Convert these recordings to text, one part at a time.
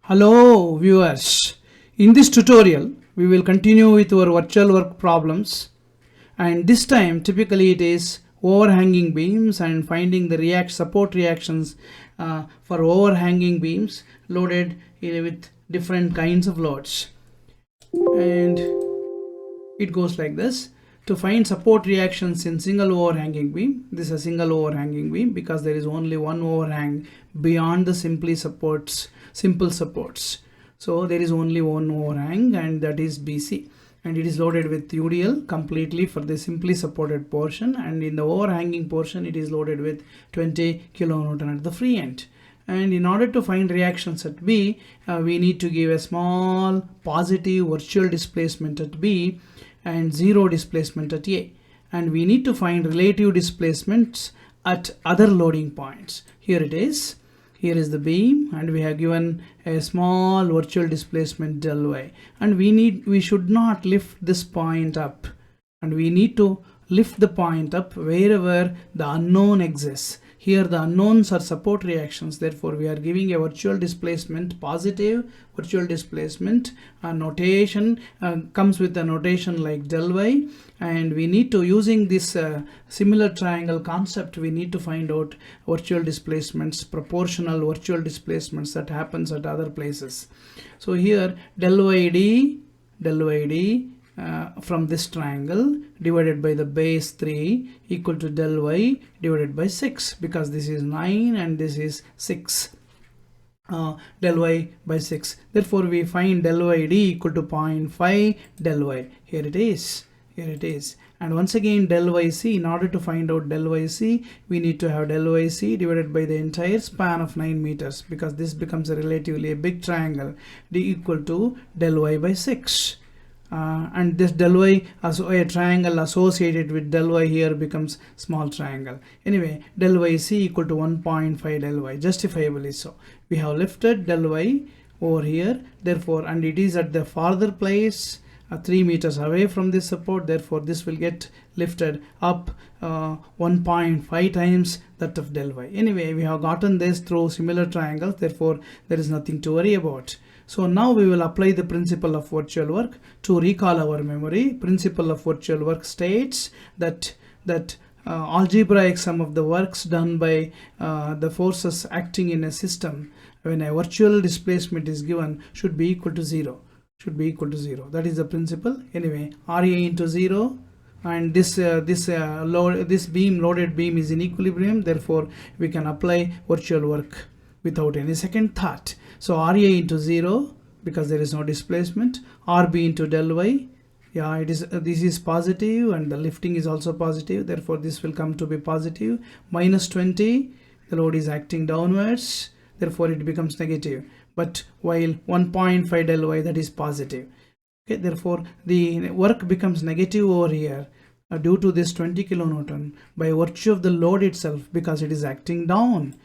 Hello viewers, in this tutorial we will continue with our virtual work problems, and this time typically it is overhanging beams and finding the support reactions for overhanging beams loaded with different kinds of loads. And it goes like this. To find support reactions in single overhanging beam, this is a single overhanging beam because there is only one overhang beyond the simple supports. So there is only one overhang, and that is BC, and it is loaded with UDL completely for the simply supported portion, and in the overhanging portion it is loaded with 20 kilonewton at the free end. And in order to find reactions at B, we need to give a small positive virtual displacement at B and zero displacement at A, and we need to find relative displacements at other loading points. Here it is. Here is the beam, and we have given a small virtual displacement del y, and we should not lift this point up, and we need to lift the point up wherever the unknown exists. Here the unknowns are support reactions, therefore we are giving a virtual displacement, positive virtual displacement. A notation comes with a notation like del y, and we need to, using this similar triangle concept, we need to find out virtual displacements, proportional virtual displacements that happens at other places. So here del y d from this triangle divided by the base 3 equal to del y divided by 6, because this is 9 and this is 6, del y by 6. Therefore we find del y d equal to 0.5 del y. Here it is. And once again del yc, in order to find out del yc, we need to have del yc divided by the entire span of 9 meters, because this becomes a relatively big triangle, d equal to del y by 6. And this del y, a triangle associated with del y here becomes small triangle. Anyway, del yc equal to 1.5 del y, justifiably so. We have lifted del y over here, therefore, and it is at the farther place 3 meters away from this support, therefore this will get lifted up 1.5 times that of del y. Anyway, we have gotten this through similar triangles, therefore there is nothing to worry about. So now we will apply the principle of virtual work. To recall our memory, principle of virtual work states that algebraic sum of the works done by the forces acting in a system when a virtual displacement is given should be equal to 0. That is the principle. Anyway, RA into 0, and this loaded beam is in equilibrium, therefore we can apply virtual work without any second thought. So RA into 0, because there is no displacement, RB into del y, this is positive and the lifting is also positive, therefore this will come to be positive, minus 20, the load is acting downwards, therefore it becomes negative, but while 1.5 del y, that is positive. Okay, therefore the work becomes negative over here due to this 20 kilonewton by virtue of the load itself, because it is acting down.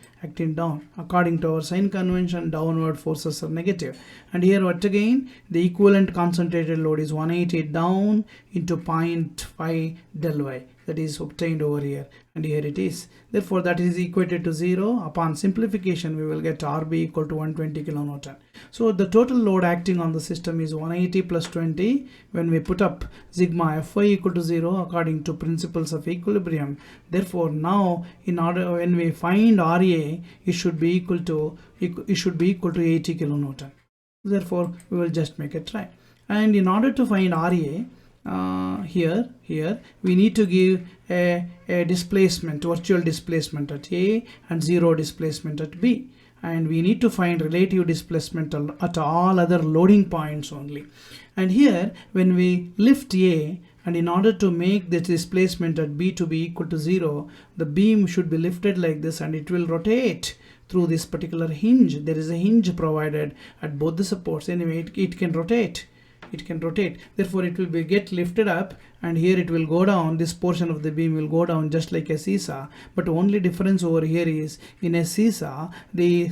According to our sign convention, downward forces are negative. And here what again, the equivalent concentrated load is 180 down into 0.5 del y, that is obtained over here, and here it is. Therefore that is equated to 0. Upon simplification we will get RB equal to 120 kilonewton. So the total load acting on the system is 180 plus 20. When we put up sigma Fy equal to 0 according to principles of equilibrium, therefore now in order, when we find RA, it should be equal to 80 kilonewton. Therefore we will just make a try, and in order to find RA, here we need to give a displacement, virtual displacement at A and zero displacement at B, and we need to find relative displacement at all other loading points only. And here when we lift A, and in order to make the displacement at B to be equal to 0, the beam should be lifted like this, and it will rotate through this particular hinge. There is a hinge provided at both the supports. Anyway, it can rotate. Therefore it will get lifted up, and here it will go down. This portion of the beam will go down just like a seesaw, but only difference over here is, in a seesaw the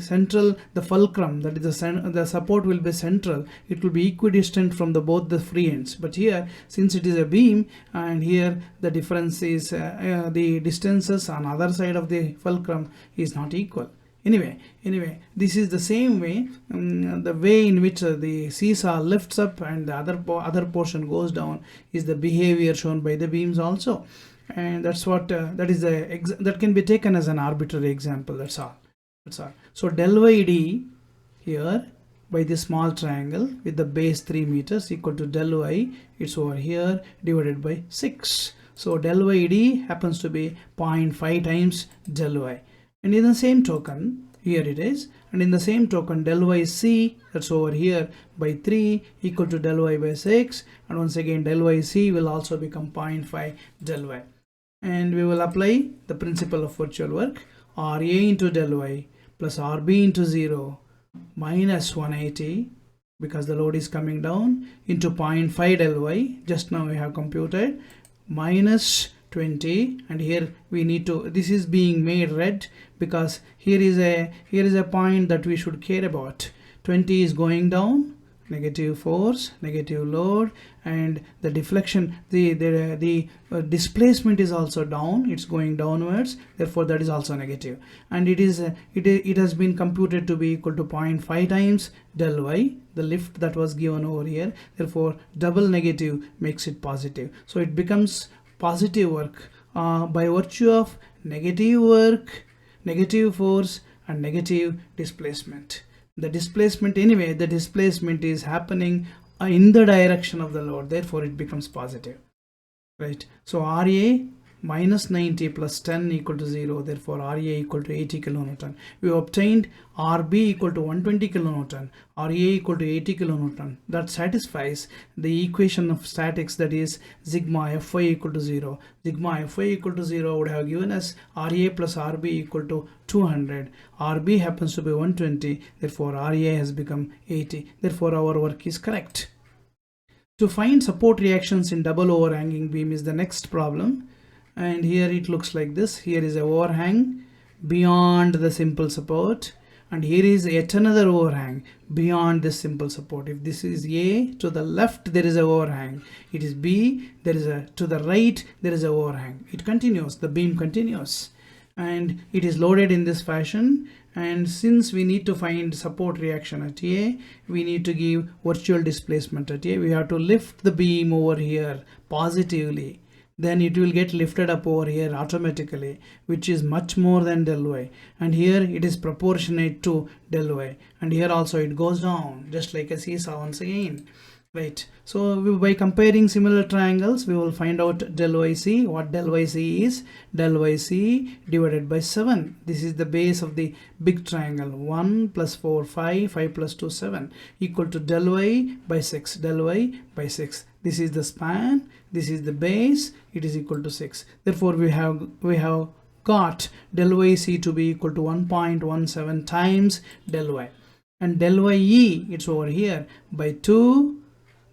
fulcrum, that is the support will be central, it will be equidistant from both the free ends. But here, since it is a beam, and here the difference is the distances on other side of the fulcrum is not equal. Anyway, this is the same way, the way in which the seesaw lifts up and the other portion goes down is the behavior shown by the beams also. And that's what that can be taken as an arbitrary example. That's all. So del y d here by this small triangle with the base 3 meters equal to del y, it's over here, divided by 6. So del y d happens to be 0.5 times del y. And in the same token, here it is, and in the same token del y c, that's over here, by 3 equal to del y by 6, and once again del y c will also become 0.5 del y. And we will apply the principle of virtual work. Ra into del y plus Rb into 0 minus 180, because the load is coming down, into 0.5 del y, just now we have computed, minus 20, and here we need to, this is being made red because here is a point that we should care about. 20 is going down, negative force, negative load, and the deflection, the displacement is also down, it's going downwards, therefore that is also negative, and it has been computed to be equal to 0.5 times del y, the lift that was given over here, therefore double negative makes it positive, so it becomes positive work by virtue of negative work, negative force, and negative displacement. The displacement, anyway, the displacement is happening in the direction of the load, therefore it becomes positive, right? So Ra minus 90 plus 10 equal to 0, therefore Ra equal to 80 kilonewton. We obtained Rb equal to 120 kilonewton, Ra equal to 80 kilonewton. That satisfies the equation of statics, that is sigma Fy equal to 0. Sigma Fy equal to 0 would have given us Ra plus Rb equal to 200. Rb happens to be 120, therefore Ra has become 80. Therefore our work is correct. To find support reactions in double overhanging beam is the next problem. And here it looks like this. Here is a overhang beyond the simple support, and here is yet another overhang beyond this simple support. If this is A, to the left there is a overhang, it is B, there is a, to the right there is a overhang. It continues, the beam continues, and it is loaded in this fashion. And since we need to find support reaction at A, we need to give virtual displacement at A. We have to lift the beam over here positively, then it will get lifted up over here automatically, which is much more than del y, and here it is proportionate to del y, and here also it goes down just like a seesaw once again, right? So by comparing similar triangles, we will find out del yc. What del yc is? Del yc divided by 7. This is the base of the big triangle. 1 plus 4 5, 5 plus 2 7, equal to del y by 6, del y by 6. This is the span, this is the base, it is equal to 6. Therefore we have got del yc to be equal to 1.17 times del y, and del ye, it's over here, by 2,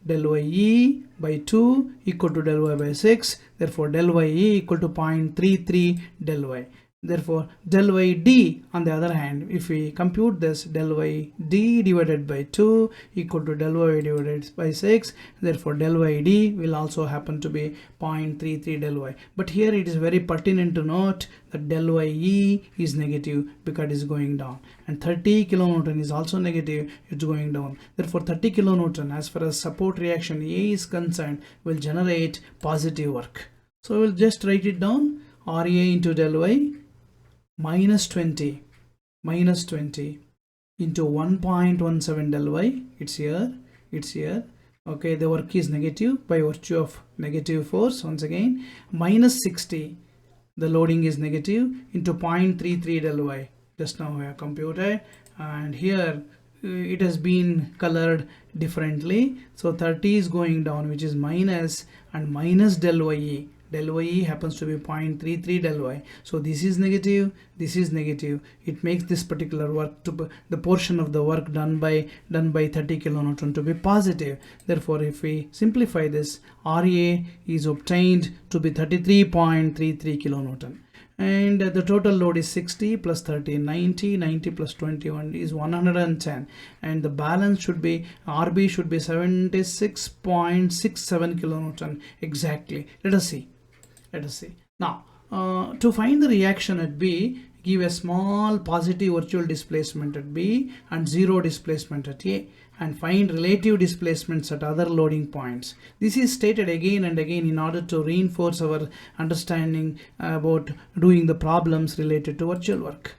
del ye by 2 equal to del y by 6. Therefore del ye equal to 0.33 del y. Therefore del yd, on the other hand, if we compute this, del yd divided by 2 equal to del y divided by 6, therefore del yd will also happen to be 0.33 del y. But here it is very pertinent to note that del ye is negative because it is going down, and 30 kilonewton is also negative, it's going down. Therefore 30 kilonewton, as far as support reaction A is concerned, will generate positive work. So we'll just write it down. Ra into del y minus 20 into 1.17 del y, it's here, okay, the work is negative by virtue of negative force, once again, minus 60, the loading is negative, into 0.33 del y, just now we have computed, and here it has been colored differently, so 30 is going down, which is minus, and minus del ye. Del ye happens to be 0.33 del y. So this is negative, this is negative. It makes this particular work to the portion of the work done by 30 kilonewton to be positive. Therefore, if we simplify this, Ra is obtained to be 33.33 kilonewton. And the total load is 60 plus 30, 90 plus 21 is 110, and the balance should be, Rb should be 76.67 kilonewton exactly. Let us see. Now to find the reaction at B, give a small positive virtual displacement at B and zero displacement at A, and find relative displacements at other loading points. This is stated again and again in order to reinforce our understanding about doing the problems related to virtual work.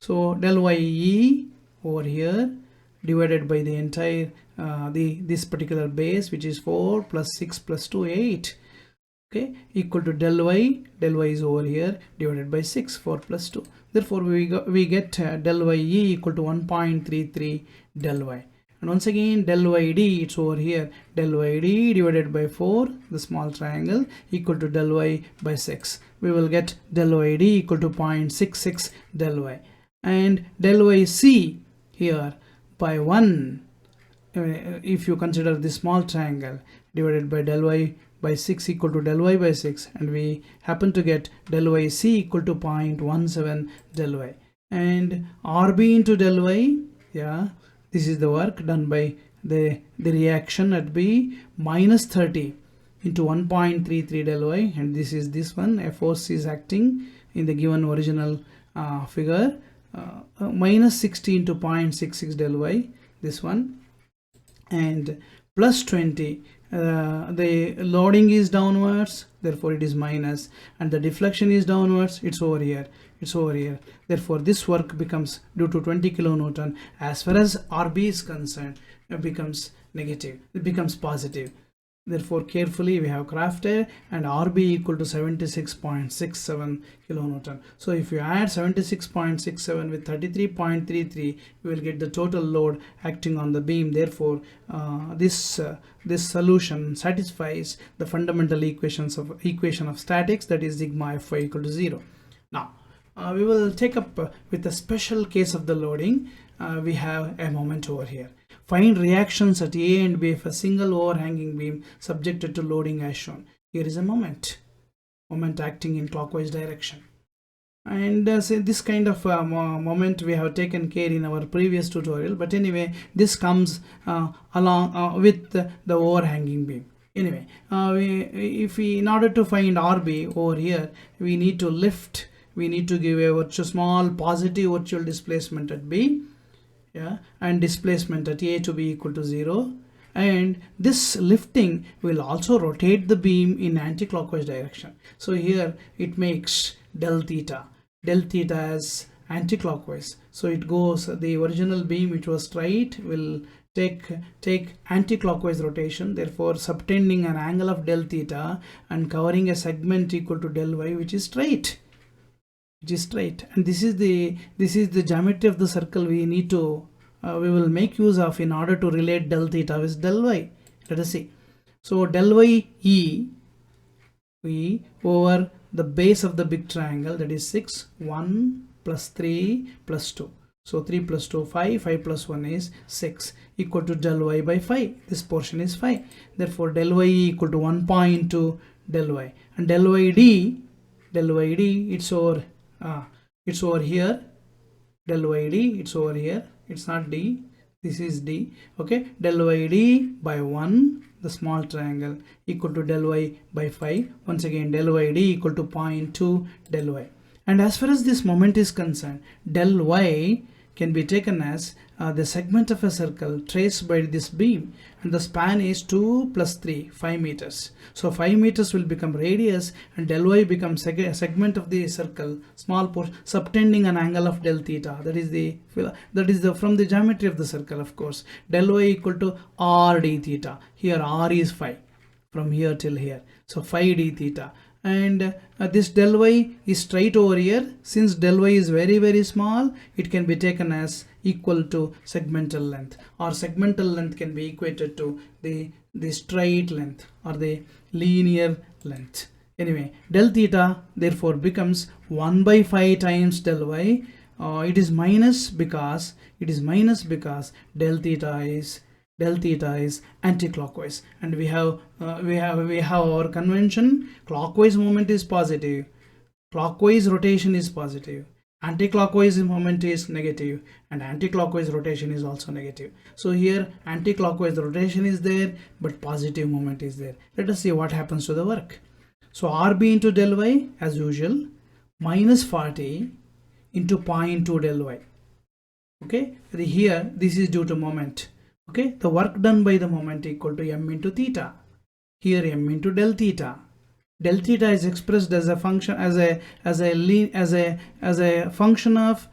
So del YE over here divided by the entire this particular base, which is 4 plus 6 plus 2, 8, okay, equal to del y is over here divided by 6, 4 plus 2. Therefore we get del YE equal to 1.33 del y. And once again del YD, it's over here, del YD divided by 4, the small triangle, equal to del y by 6. We will get del YD equal to 0.66 del y. And del YC here by 1, if you consider this small triangle, divided by del y by 6 equal to del y by 6, and we happen to get del YC equal to 0.17 del y. And RB into del y, yeah, this is the work done by the reaction at B, minus 30 into 1.33 del y, and this is this one, a force is acting in the given original figure, minus 60 into 0.66 del y, this one, and plus 20, the loading is downwards, therefore it is minus, and the deflection is downwards, it's over here, therefore this work becomes, due to 20 kilonewton, as far as RB is concerned, it becomes negative, it becomes positive. Therefore carefully we have crafted, and RB equal to 76.67 kilonewton. So if you add 76.67 with 33.33, we will get the total load acting on the beam. Therefore this solution satisfies the fundamental equation of statics, that is sigma Fy equal to 0. Now we will take up with a special case of the loading. We have a moment over here. Find reactions at A and B of a single overhanging beam subjected to loading as shown. Here is a moment acting in clockwise direction. And say this kind of moment we have taken care in our previous tutorial, but anyway this comes along with the overhanging beam. Anyway, in order to find RB over here, we need to lift, we need to give a small positive virtual displacement at B, yeah, and displacement at A to be equal to 0, and this lifting will also rotate the beam in anti-clockwise direction. So here it makes del theta as anti-clockwise, so it goes, the original beam which was straight will take anti-clockwise rotation, therefore subtending an angle of del theta and covering a segment equal to del y, which is straight, and this is the geometry of the circle we need to we will make use of in order to relate del theta with del y. Let us see. So del y e over the base of the big triangle, that is 6, 1 plus 3 plus 2. So 3 plus 2, 5, 5 plus 1 is 6, equal to del y by 5. This portion is 5. Therefore del y equal to 1.2 del y. And del yd, it's over here. Del yd, it's over here. It's not d, this is d. Okay, del yd by 1, the small triangle, equal to del y by 5. Once again del yd equal to 0.2 del y. And as far as this moment is concerned, del y can be taken as the segment of a circle traced by this beam, and the span is 2 plus 3, 5 meters. So 5 meters will become radius, and del y becomes a segment of the circle, small portion, subtending an angle of del theta. That is from the geometry of the circle, of course. Del y equal to r d theta. Here r is 5 from here till here, so 5 d theta. And this del y is straight over here. Since del y is very small, it can be taken as equal to segmental length, or segmental length can be equated to the straight length or the linear length. Anyway, del theta therefore becomes 1 by 5 times del y. It is minus because del theta is anti-clockwise, and we have our convention. Clockwise moment is positive, clockwise rotation is positive, anti-clockwise moment is negative, and anti-clockwise rotation is also negative. So here anti-clockwise rotation is there, but positive moment is there. Let us see what happens to the work. So RB into del y as usual, minus 40 into 0.2 del y. Okay, here this is due to moment. Okay, the work done by the moment equal to m into theta. Here m into del theta. Del theta is expressed as a function as a function of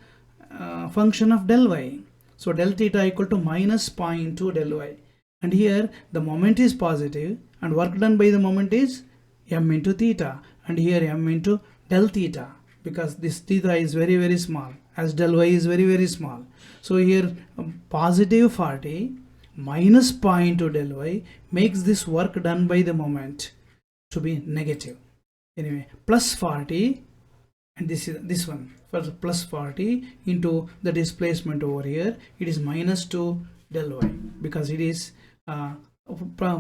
del y. So del theta equal to minus 0.2 del y. And here the moment is positive and work done by the moment is m into theta, and here m into del theta, because this theta is very small as del y is very small. So here positive 40 minus 0.2 del y makes this work done by the moment to be negative. Anyway, plus 40, and this is this one for plus 40 into the displacement over here, it is minus 2 del y, because it is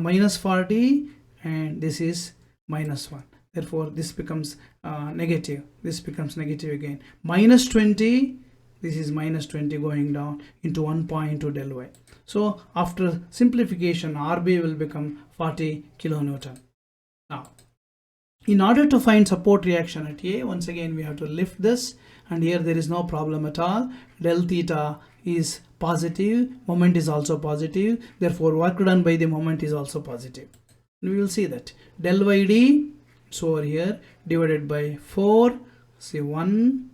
minus 40 and this is minus 1. Therefore this becomes negative, this becomes negative again. Minus 20, this is minus 20 going down into 1.2 del y. So after simplification, RB will become 40 kilonewton. Now, in order to find support reaction at A, once again we have to lift this, and here there is no problem at all. Del theta is positive, moment is also positive, therefore work done by the moment is also positive. We will see that del yd, so over here, divided by 4, say 1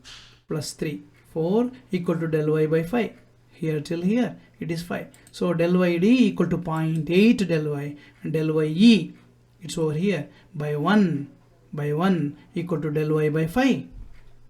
plus 3, 4 equal to del y by 5. Here till here it is 5. So del yd equal to 0.8 del y, and del ye, it's over here, by 1 equal to del y by 5.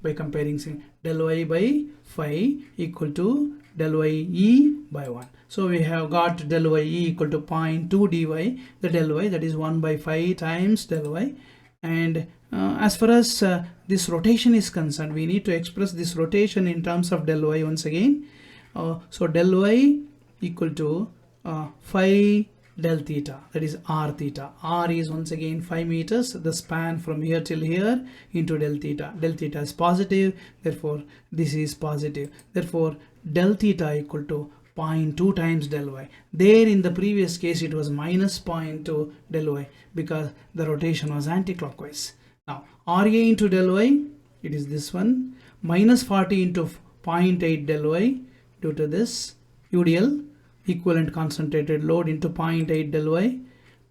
By comparing, del y by 5 equal to del ye by 1. So we have got del ye equal to 0.2 dy, the del y, that is 1 by 5 times del y. And as far as this rotation is concerned, we need to express this rotation in terms of del y once again. So del y equal to 5 del theta, that is r theta. R is once again 5 meters, the span from here till here, into del theta. Del theta is positive, therefore this is positive. Therefore del theta equal to 0.2 times del y. There in the previous case it was minus 0.2 del y because the rotation was anti-clockwise. Now RA into del y, it is this one, minus 40 into 0.8 del y due to this UDL, equivalent concentrated load, into 0.8 del y,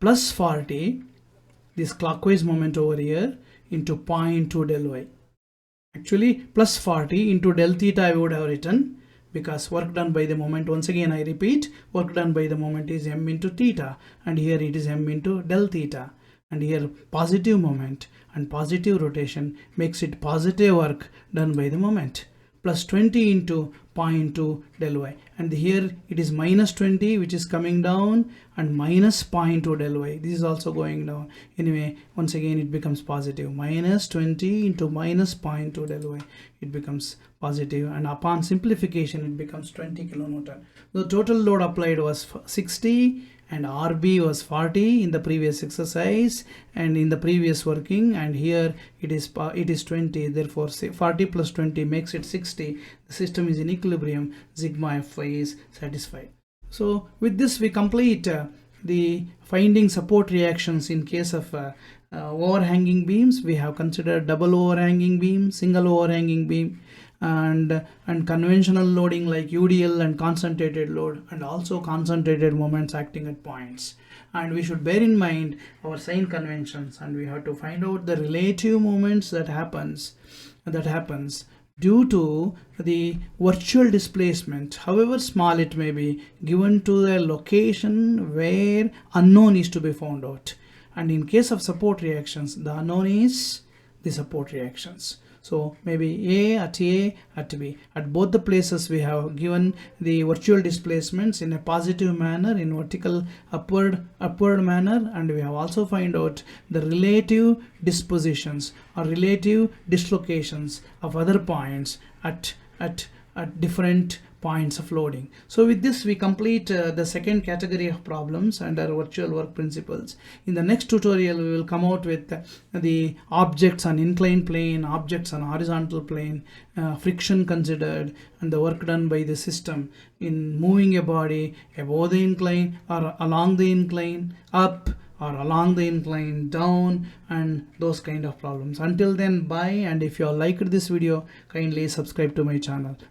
plus 40, this clockwise moment over here, into 0.2 del y. Actually plus 40 into del theta I would have written, because work done by the moment, once again I repeat, work done by the moment is m into theta, and here it is m into del theta, and here positive moment and positive rotation makes it positive work done by the moment, plus 20 into 0.2 del y, and here it is minus 20 which is coming down, and minus 0.2 del y, this is also going down. Anyway, once again it becomes positive, minus 20 into minus 0.2 del y, it becomes positive, and upon simplification it becomes 20 kilonewton. The total load applied was 60 and RB was 40 in the previous exercise and in the previous working, and here it is 20. Therefore 40 plus 20 makes it 60. The system is in equilibrium, sigma Fy is satisfied. So with this we complete the finding support reactions in case of overhanging beams. We have considered double overhanging beam, single overhanging beam, and conventional loading like UDL and concentrated load, and also concentrated moments acting at points. And we should bear in mind our sign conventions, and we have to find out the relative moments that happens due to the virtual displacement, however small it may be, given to the location where unknown is to be found out. And in case of support reactions, the unknown is the support reactions. So maybe A at B. At both the places we have given the virtual displacements in a positive manner, in vertical upward manner, and we have also find out the relative dispositions or relative dislocations of other points at different points of loading. So with this we complete the second category of problems under virtual work principles. In the next tutorial we will come out with the objects on inclined plane, objects on horizontal plane, friction considered, and the work done by the system in moving a body above the incline or along the incline, up or along the incline down, and those kind of problems. Until then, bye. And if you have liked this video, kindly subscribe to my channel.